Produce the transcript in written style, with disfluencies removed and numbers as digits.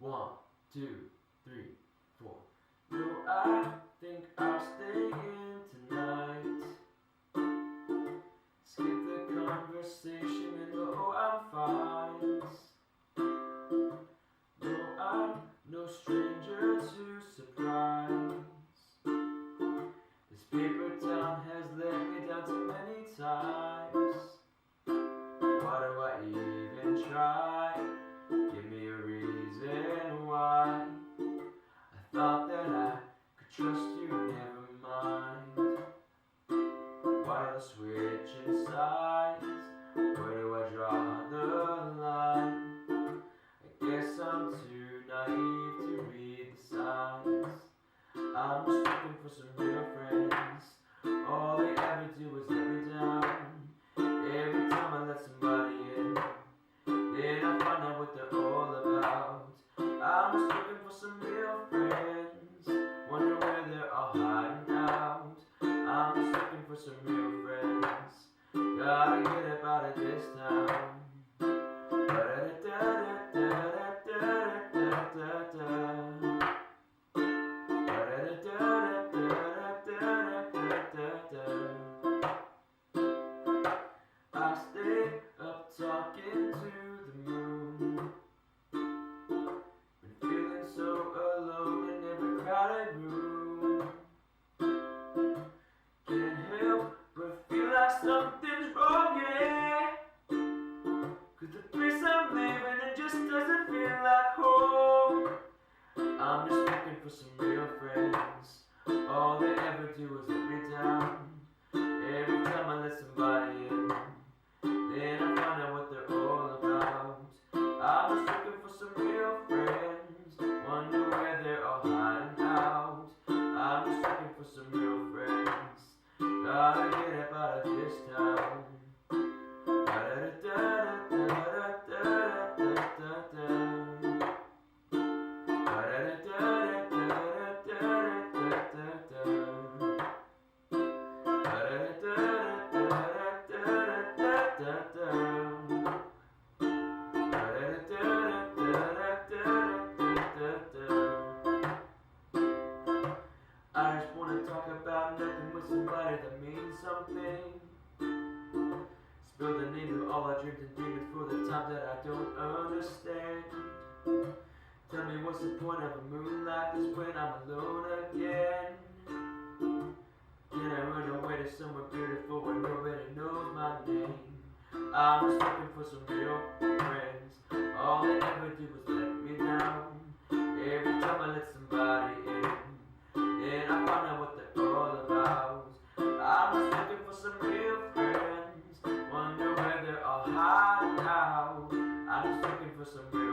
1, 2, 3, 4. No, I think I'll stay in tonight. Skip the conversation and go, I'm fine. No, I'm no stranger to surprise. This paper town has let me down too many times. Why do I even try? Give me a reason why. I thought that I could trust you, never mind. Why the switch inside? Where do I draw the line? I guess I'm too naive to read the signs. I'm just looking for some real friends. All they ever do is let me down. Every time I let somebody in, then I find out what they're all about. I'm just looking for some real friends. Wonder where they're all hiding out. I'm just looking for some real friends. Gotta get up out of this town. I stay up talking to the moon. Been feeling so alone in every crowded room. Can't help but feel like something's wrong, yeah. 'Cause the place I'm living in just doesn't feel like home. I'm just looking for some real friends. All they ever do is let me down. Every time I let somebody in, then I find out what they're all about. I'm just looking for some real friends. Wonder where they're all hiding out. I'm just looking for some real friends. Gotta get up out of this town. I just wanna talk about nothing with somebody that means something. Spill the names of all our dreams and demons for the time that I don't understand. Tell me what's the point of a moon like this when I'm alone again? Can I run away to somewhere beautiful where nobody knows my name? I'm just looking for some real friends. All they ever do is let me down. Every time I let somebody in, then I find out what they're all about. I'm just looking for some real friends. Wonder where they're all hiding out. I'm just looking for some real